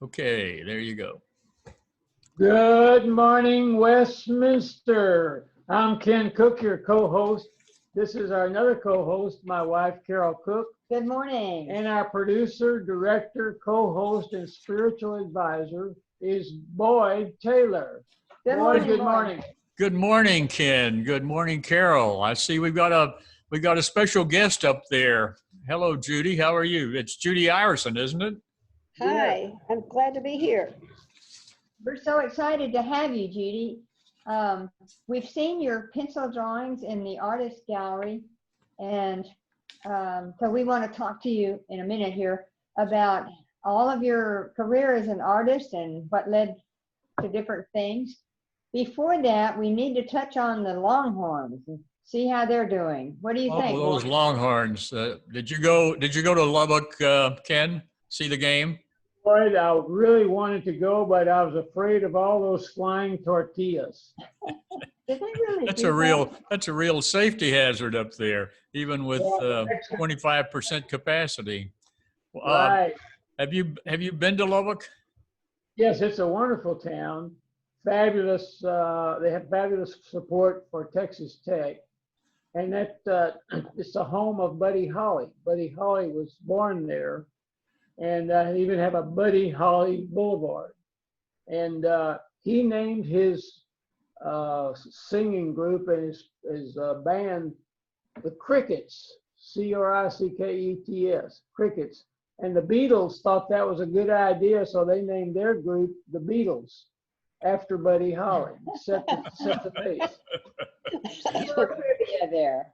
Okay, there you go. Good morning, Westminster. I'm Ken Cook, your co-host. This is our another co-host, my wife, Carol Cook. Good morning. And our producer, director, co-host, and spiritual advisor is Boyd Taylor. Boyd, good morning. Good morning, Ken. Good morning, Carol. I see we've got a special guest up there. Hello, Judy. How are you? It's Judy Iverson, isn't it? Hi, I'm glad to be here. We're so excited to have you, Judy. We've seen your pencil drawings in the artist gallery, and so we want to talk to you in a minute here about all of your career as an artist and what led to different things. Before that, we need to touch on the Longhorns and see how they're doing. What do you think? Those Longhorns. Did you go to Lubbock, Ken? See the game? Boyd, I really wanted to go, but I was afraid of all those flying tortillas. Did they really That's a real safety hazard up there, even with 25% capacity. Right. Have you been to Lubbock? Yes, it's a wonderful town. Fabulous. They have fabulous support for Texas Tech, and that it's the home of Buddy Holly. Buddy Holly was born there, and even have a Buddy Holly Boulevard. And he named his singing group and his band the Crickets, Crickets, Crickets. And the Beatles thought that was a good idea, so they named their group the Beatles after Buddy Holly. Set the pace. trivia there.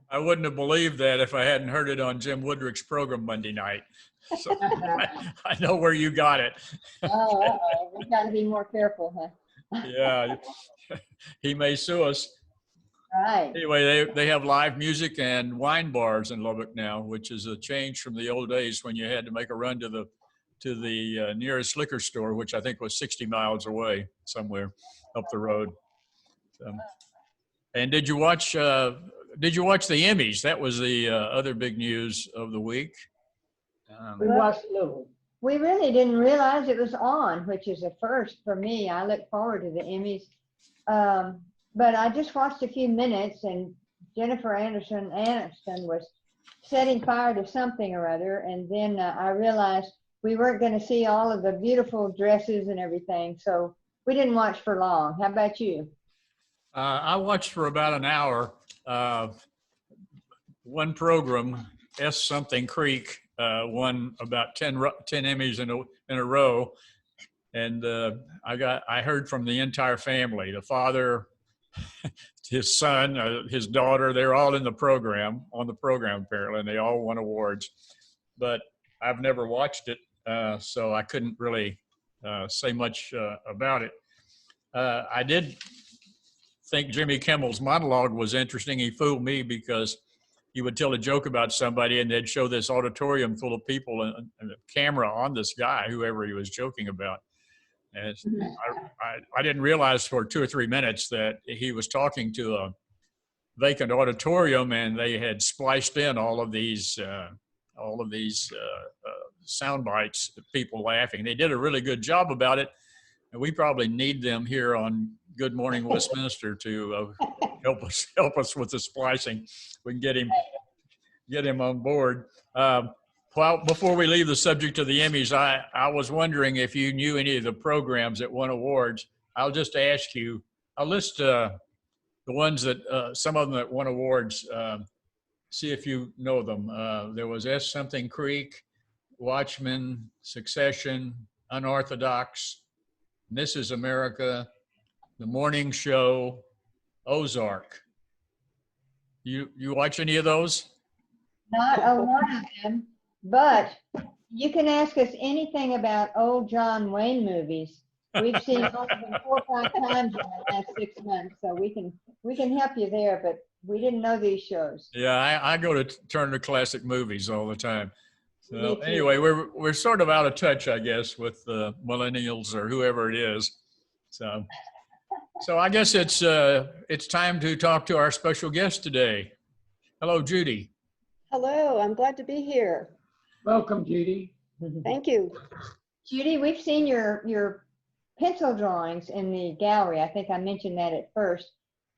I wouldn't have believed that if I hadn't heard it on Jim Woodrick's program Monday night. So I know where you got it. Oh, we got to be more careful, huh? Yeah, he may sue us. Right. Anyway, they have live music and wine bars in Lubbock now, which is a change from the old days when you had to make a run to the nearest liquor store, which I think was 60 miles away somewhere up the road. And did you watch the Emmys? That was the other big news of the week. We watched a little. We really didn't realize it was on, which is a first for me. I look forward to the Emmys. But I just watched a few minutes, and Jennifer Aniston was setting fire to something or other. And then I realized we weren't going to see all of the beautiful dresses and everything. So we didn't watch for long. How about you? I watched for about an hour. One program, S Something Creek, won about 10 Emmys in a row. And I heard from the entire family, the father, his son, his daughter, they're all on the program apparently, and they all won awards. But I've never watched it, so I couldn't really say much about it. I did think Jimmy Kimmel's monologue was interesting. He fooled me because he would tell a joke about somebody and they'd show this auditorium full of people and a camera on this guy, whoever he was joking about. And I didn't realize for 2 or 3 minutes that he was talking to a vacant auditorium, and they had spliced in all of these sound bites of people laughing. They did a really good job about it, and we probably need them here on Good Morning Westminster to help us with the splicing. We can get him on board. Well, before we leave the subject of the Emmys, I was wondering if you knew any of the programs that won awards. I'll just ask you, I'll list the ones that, some of them that won awards, see if you know them. There was S Something Creek, Watchmen, Succession, Unorthodox, Mrs. America, The Morning Show, Ozark. You watch any of those? Not a one of them. But you can ask us anything about old John Wayne movies. We've seen all of them 4 or 5 times in the last 6 months, so we can help you there. But we didn't know these shows. Yeah, I go to Turner Classic Movies all the time. So anyway, we're sort of out of touch, I guess, with the millennials or whoever it is. So I guess it's time to talk to our special guest today. Hello, Judy. Hello, I'm glad to be here. Welcome, Judy. Thank you. Judy, we've seen your pencil drawings in the gallery. I think I mentioned that at first.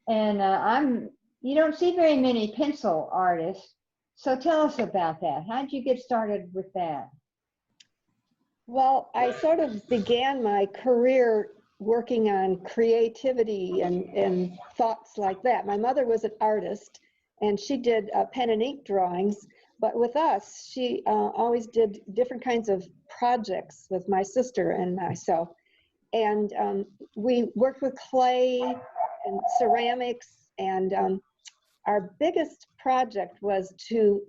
And you don't see very many pencil artists. So tell us about that. How did you get started with that? Well, I sort of began my career working on creativity and thoughts like that. My mother was an artist, and she did pen and ink drawings. But with us, she always did different kinds of projects with my sister and myself. And we worked with clay and ceramics. And our biggest project was to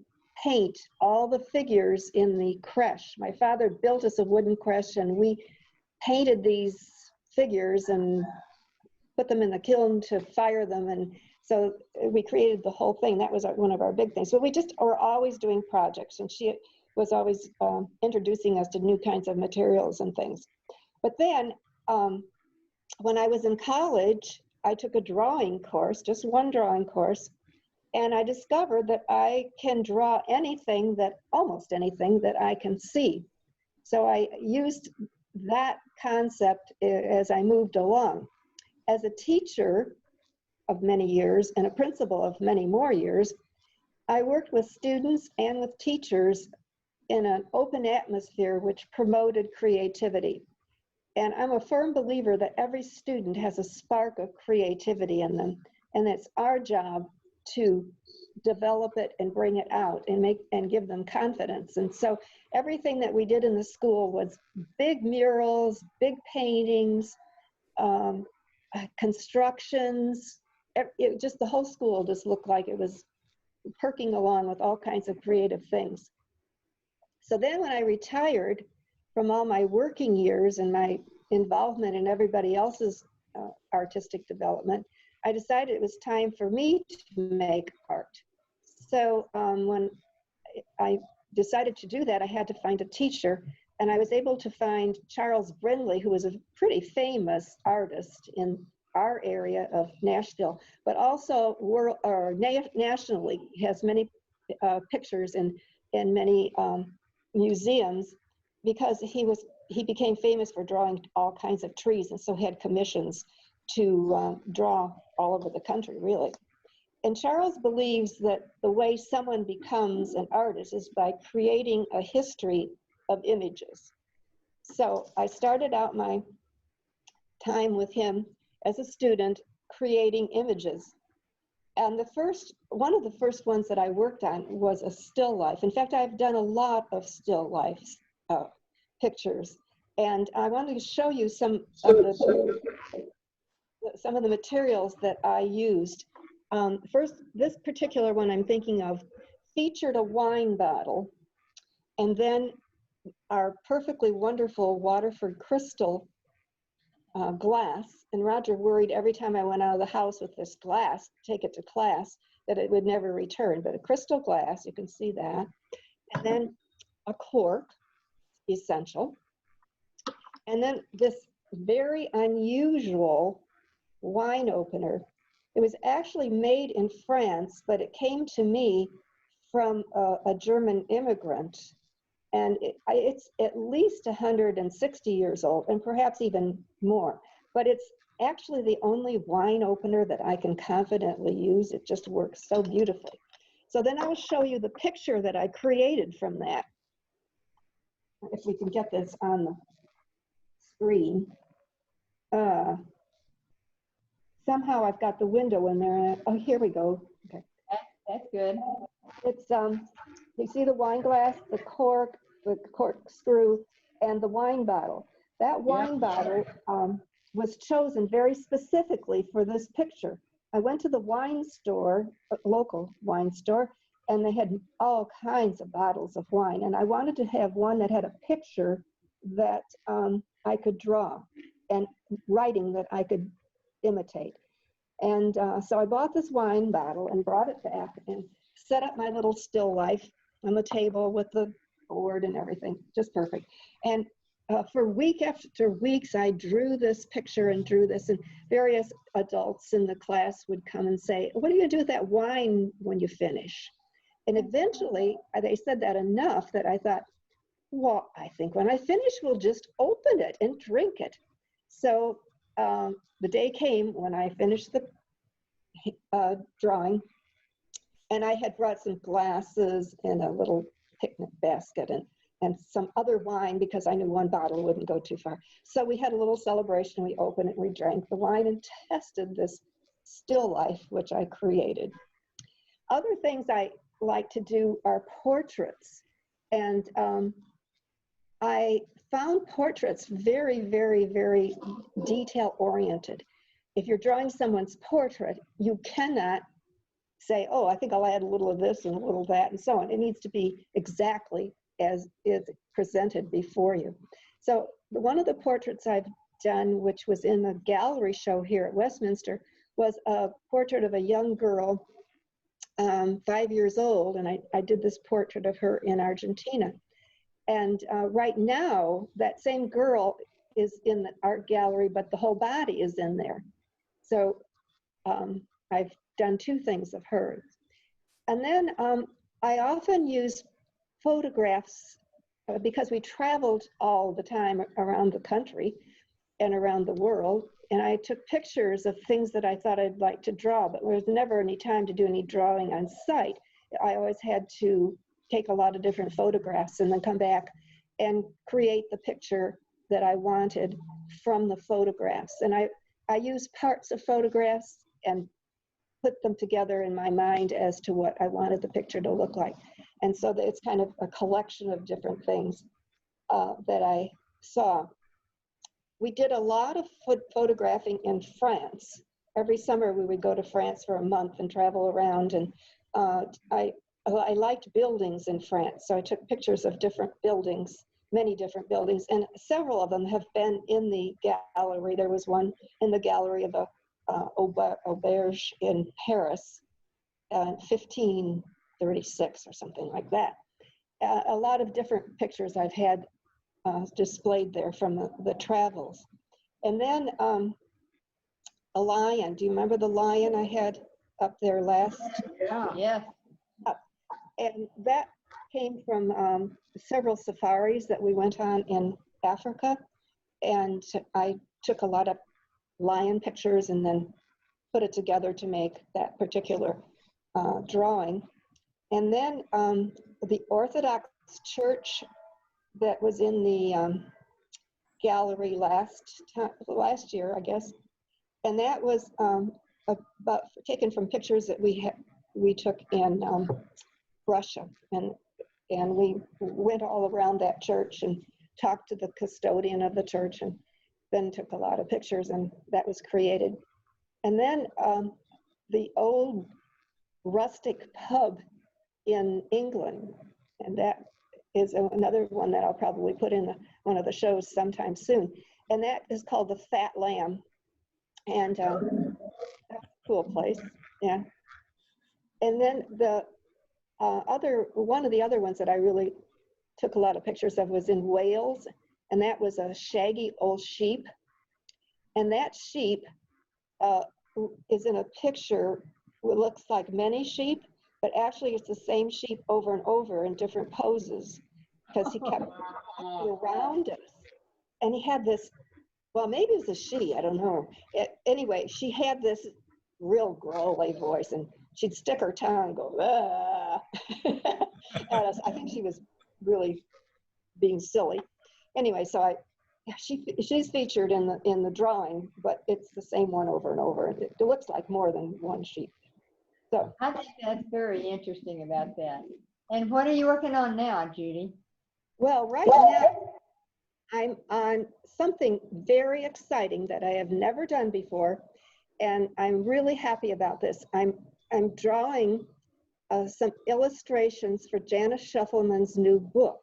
paint all the figures in the creche. My father built us a wooden creche, and we painted these figures and put them in the kiln to fire them. And so we created the whole thing. That was one of our big things. So we just were always doing projects, and she was always introducing us to new kinds of materials and things. But then when I was in college, I took a drawing course, just one drawing course, and I discovered that I can draw anything almost anything that I can see. So I used that concept as I moved along. As a teacher of many years and a principal of many more years, I worked with students and with teachers in an open atmosphere which promoted creativity. And I'm a firm believer that every student has a spark of creativity in them, and it's our job to develop it and bring it out and give them confidence. And so everything that we did in the school was big murals, big paintings, constructions. Just the whole school just looked like it was perking along with all kinds of creative things. So then when I retired from all my working years and my involvement in everybody else's artistic development, I decided it was time for me to make art. So when I decided to do that, I had to find a teacher, and I was able to find Charles Brindley, who was a pretty famous artist in our area of Nashville, but also nationally. He has many pictures in many museums, because he became famous for drawing all kinds of trees, and so he had commissions to draw all over the country, really. And Charles believes that the way someone becomes an artist is by creating a history of images. So I started out my time with him as a student creating images. And one of the first ones that I worked on was a still life. In fact, I've done a lot of still life pictures. And I wanted to show you some of the materials that I used. First, this particular one I'm thinking of featured a wine bottle, and then our perfectly wonderful Waterford crystal glass. And Roger worried every time I went out of the house with this glass, take it to class, that it would never return. But a crystal glass, you can see that. And then a cork, essential. And then this very unusual wine opener. It was actually made in France, but it came to me from a German immigrant. And it's at least 160 years old, and perhaps even more. But it's actually the only wine opener that I can confidently use. It just works so beautifully. So then I'll show you the picture that I created from that. If we can get this on the screen. Somehow I've got the window in there. Oh, here we go. Okay. That's good. It's you see the wine glass, the corkscrew, and the wine bottle. That wine bottle was chosen very specifically for this picture. I went to the wine store, a local wine store, and they had all kinds of bottles of wine. And I wanted to have one that had a picture that I could draw and writing that I could imitate. And so I bought this wine bottle and brought it back and set up my little still life on the table with the board and everything, just perfect. And for week after weeks, I drew this picture and drew this, and various adults in the class would come and say, what are you gonna do with that wine when you finish? And eventually, they said that enough that I thought, well, I think when I finish, we'll just open it and drink it. So the day came when I finished the drawing, and I had brought some glasses and a little picnic basket and some other wine because I knew one bottle wouldn't go too far. So we had a little celebration. We opened it, we drank the wine and tested this still life, which I created. Other things I like to do are portraits. And I found portraits very, very, very detail oriented. If you're drawing someone's portrait, you cannot say, oh, I think I'll add a little of this and a little of that and so on. It needs to be exactly as is presented before you. So one of the portraits I've done, which was in the gallery show here at Westminster, was a portrait of a young girl, 5 years old, and I did this portrait of her in Argentina. And right now, that same girl is in the art gallery, but the whole body is in there. So I've done two things of hers. And then I often use photographs because we traveled all the time around the country and around the world. And I took pictures of things that I thought I'd like to draw, but there was never any time to do any drawing on site. I always had to take a lot of different photographs and then come back and create the picture that I wanted from the photographs. And I use parts of photographs and put them together in my mind as to what I wanted the picture to look like. And so it's kind of a collection of different things that I saw. We did a lot of photographing in France. Every summer we would go to France for a month and travel around. And I liked buildings in France, so I took pictures of different buildings, many different buildings, and several of them have been in the gallery. There was one in the gallery of a auberge in Paris, 1536 or something like that. A lot of different pictures I've had displayed there from the travels. And then a lion. Do you remember the lion I had up there last? Yeah. Yeah. And that came from several safaris that we went on in Africa. And I took a lot of lion pictures and then put it together to make that particular drawing. And then the Orthodox Church that was in the gallery last year, I guess, and that was about taken from pictures that we took in Russia, and we went all around that church and talked to the custodian of the church, and then took a lot of pictures, and that was created. And then the old rustic pub in England, and that is another one that I'll probably put in one of the shows sometime soon. And that is called the Fat Lamb. And that's a cool place, yeah. And then the one of the other ones that I really took a lot of pictures of was in Wales, and that was a shaggy old sheep. And that sheep is in a picture. It looks like many sheep, but actually it's the same sheep over and over in different poses, because he kept around us. And he had this, well, maybe it was a she, I don't know. Anyway, she had this real growly voice, and she'd stick her tongue and go, ah, at us. I think she was really being silly. Anyway, so she's featured in the drawing, but it's the same one over and over. It looks like more than one sheep. So I think that's very interesting about that. And what are you working on now, Judy? well, right now I'm on something very exciting that I have never done before, and I'm really happy about this. I'm drawing some illustrations for Janice Scheffelman's new book.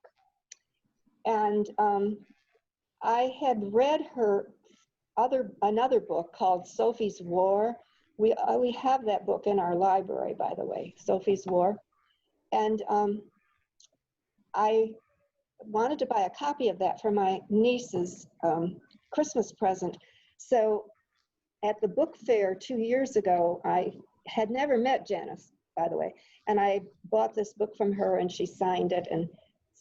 And I had read her another book called Sophie's War. We have that book in our library, by the way, Sophie's War. And I wanted to buy a copy of that for my niece's Christmas present. So at the book fair 2 years ago, I had never met Janice, by the way, and I bought this book from her, and she signed it and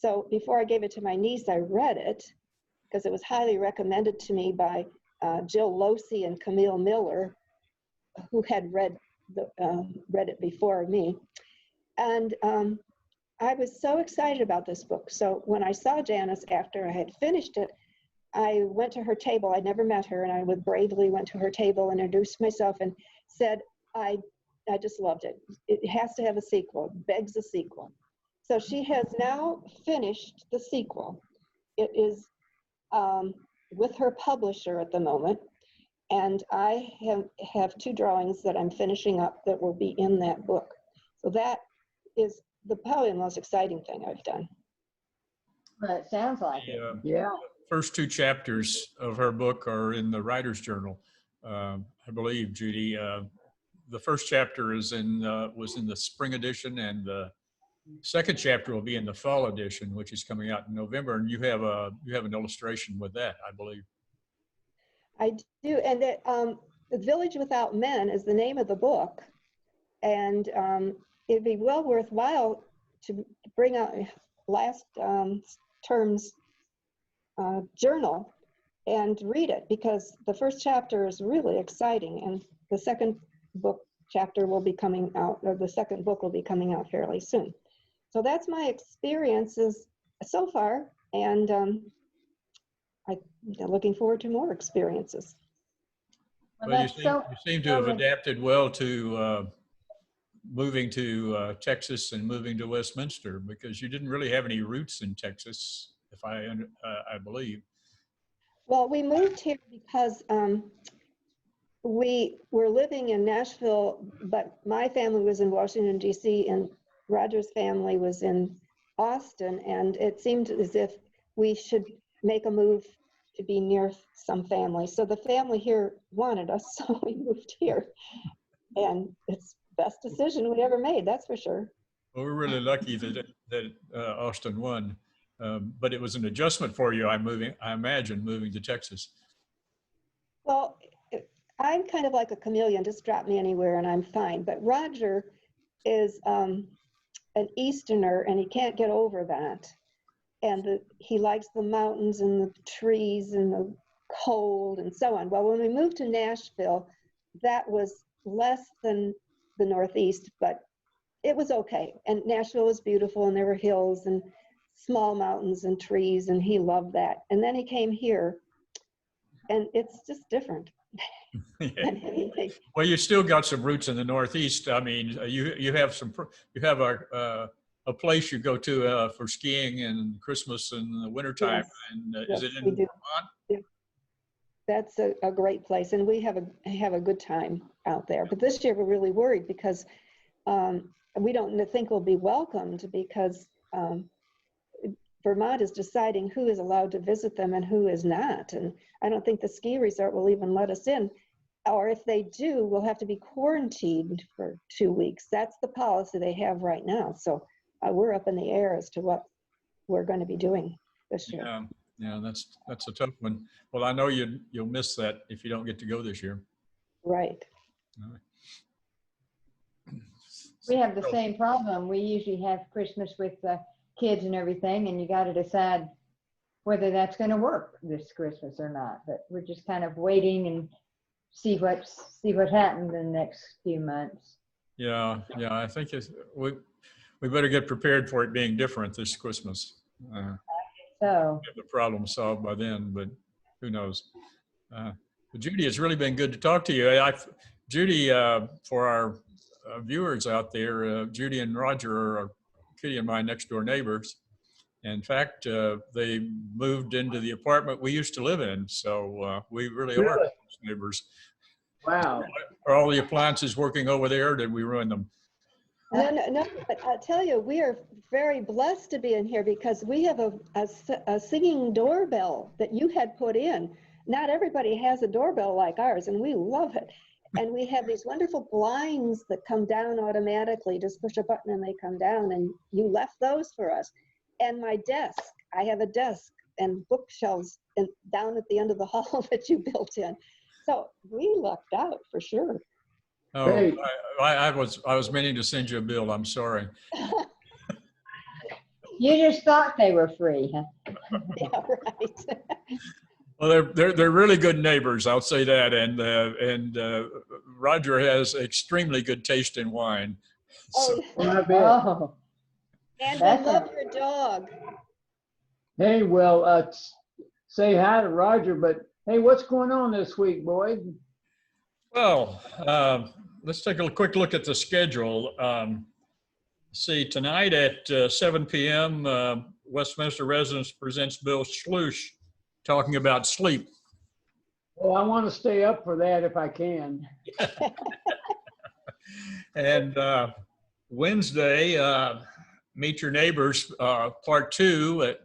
So before I gave it to my niece, I read it because it was highly recommended to me by Jill Losey and Camille Miller, who had read it before me. And I was so excited about this book. So when I saw Janice after I had finished it, I went to her table. I'd never met her, and I would bravely went to her table, introduced myself, and said, I just loved it. It has to have a sequel, begs a sequel. So she has now finished the sequel. It is with her publisher at the moment, and I have 2 drawings that I'm finishing up that will be in that book. So that is probably the most exciting thing I've done. Well, it sounds like it. Yeah. First 2 chapters of her book are in the Writer's Journal, I believe, Judy. The first chapter was in the spring edition, and the second chapter will be in the fall edition, which is coming out in November. And you have an illustration with that, I believe. I do, and that The Village Without Men is the name of the book, and it'd be well worthwhile to bring out last term's journal and read it, because the first chapter is really exciting, and the second book chapter will be coming out, or the second book will be coming out fairly soon. So that's my experiences so far, and I'm looking forward to more experiences. Well, you seem to have adapted well to moving to Texas and moving to Westminster, because you didn't really have any roots in Texas, if I believe. Well, we moved here because we were living in Nashville, but my family was in Washington, D.C., and Roger's family was in Austin, and it seemed as if we should make a move to be near some family. So the family here wanted us, so we moved here. And it's the best decision we ever made, that's for sure. Well, we're really lucky that Austin won, but it was an adjustment for you. I imagine, moving to Texas. Well, I'm kind of like a chameleon, just drop me anywhere and I'm fine. But Roger is an Easterner, and he can't get over that. And he likes the mountains and the trees and the cold and so on. Well, when we moved to Nashville, that was less than the Northeast, but it was okay. And Nashville was beautiful, and there were hills and small mountains and trees, and he loved that. And then he came here, and it's just different. Well, you still got some roots in the Northeast. I mean, you have a place you go to for skiing in Christmas and the wintertime. Yes. And Yes, is it in we do. Vermont? Yeah. That's a great place, and we have a good time out there. But this year we're really worried because we don't think we'll be welcomed, because Vermont is deciding who is allowed to visit them and who is not. And I don't think the ski resort will even let us in. Or if they do, we'll have to be quarantined for 2 weeks. That's the policy they have right now. So we're up in the air as to what we're going to be doing this year. Yeah, that's a tough one. Well, I know you'll miss that if you don't get to go this year. Right. We have the same problem. We usually have Christmas with the kids and everything, and you got to decide whether that's going to work this Christmas or not. But we're just kind of waiting and see what happens in the next few months. Yeah. I think we better get prepared for it being different this Christmas. So Have the problem solved by then, but who knows? But Judy, it's really been good to talk to you. Judy, for our viewers out there, Judy and Roger are Kitty and my next door neighbors. In fact, they moved into the apartment we used to live in, so we really are close neighbors. Wow. Are all the appliances working over there, or did we ruin them? No, but I'll tell you, we are very blessed to be in here, because we have a singing doorbell that you had put in. Not everybody has a doorbell like ours, and we love it. And we have these wonderful blinds that come down automatically. Just push a button and they come down, and you left those for us. And my desk, I have a desk and bookshelves down at the end of the hall that you built in. So we lucked out for sure. Oh, Great. I was meaning to send you a bill. I'm sorry. You just thought they were free, huh? Yeah, right. Well, they're really good neighbors. I'll say that. And Roger has extremely good taste in wine. So, Oh, I bet. Oh, and we That's love your dog. Hey, well, say hi to Roger, but hey, what's going on this week, boys? well, let's take a quick look at the schedule. See, tonight at 7 p.m., Westminster Residence presents Bill Schlush talking about sleep. Well, I want to stay up for that if I can. And Wednesday, Meet Your Neighbors, part 2 at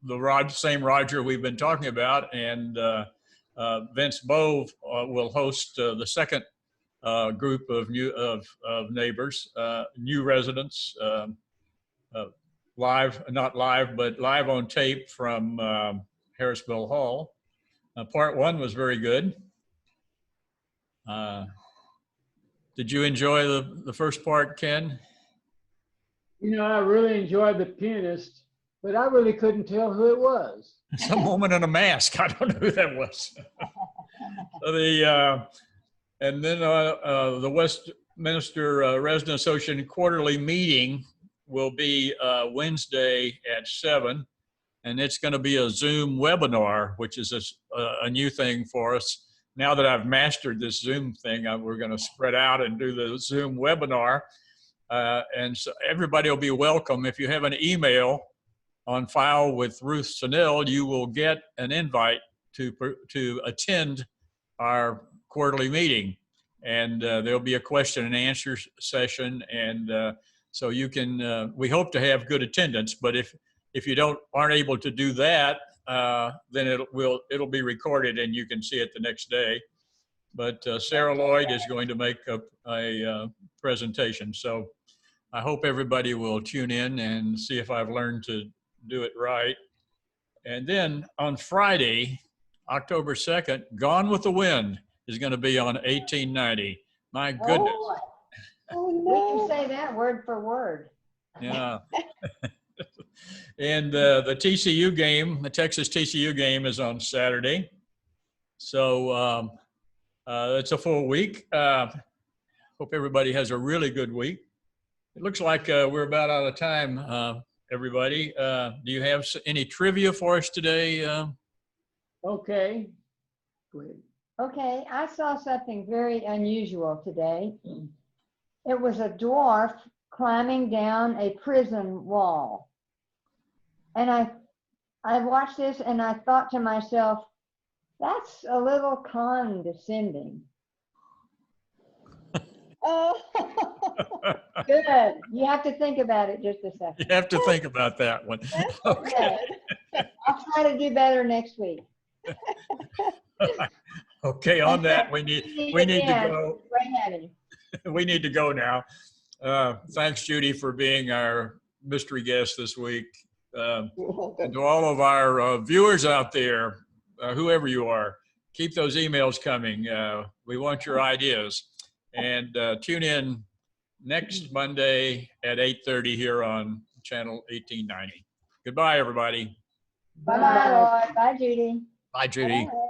the same Roger we've been talking about. And Vince Bove will host the second group of neighbors, new residents, live, not live, but live on tape from Harrisville Hall. Part 1 was very good. Did you enjoy the first part, Ken? You know, I really enjoyed the pianist, but I really couldn't tell who it was. Some woman in a mask. I don't know who that was. And then the Westminster Resident Association quarterly meeting will be Wednesday at 7, and it's going to be a Zoom webinar, which is a new thing for us. Now that I've mastered this Zoom thing, we're going to spread out and do the Zoom webinar. And so everybody will be welcome. If you have an email on file with Ruth Sonnell, you will get an invite to attend our quarterly meeting. And there'll be a question and answer session. And so you can, we hope to have good attendance, but if you aren't able to do that, then it'll be recorded and you can see it the next day. But Sarah Lloyd is going to make a presentation. So I hope everybody will tune in and see if I've learned to do it right. And then on Friday, October 2nd, Gone with the Wind is going to be on 1890. My goodness. Oh, we can no. say that word for word. Yeah. And the TCU game, the Texas TCU game is on Saturday. So it's a full week. Hope everybody has a really good week. It looks like we're about out of time, everybody. Do you have any trivia for us today? Okay. Go ahead. Okay, I saw something very unusual today. It was a dwarf climbing down a prison wall. And I watched this and I thought to myself, that's a little condescending. Oh. Good. You have to think about it just a You second. have to think about that one. That's Okay. good. I'll try to do better next week. Okay, on that, we need to go. Great having you. We need to go now. Thanks, Judy, for being our mystery guest this week. You're welcome. And to all of our viewers out there, whoever you are, keep those emails coming. We want your ideas. And tune in next Monday at 8:30 here on channel 1890. Goodbye, everybody. Bye-bye, Lloyd. Bye, Judy. Bye, Judy. Bye.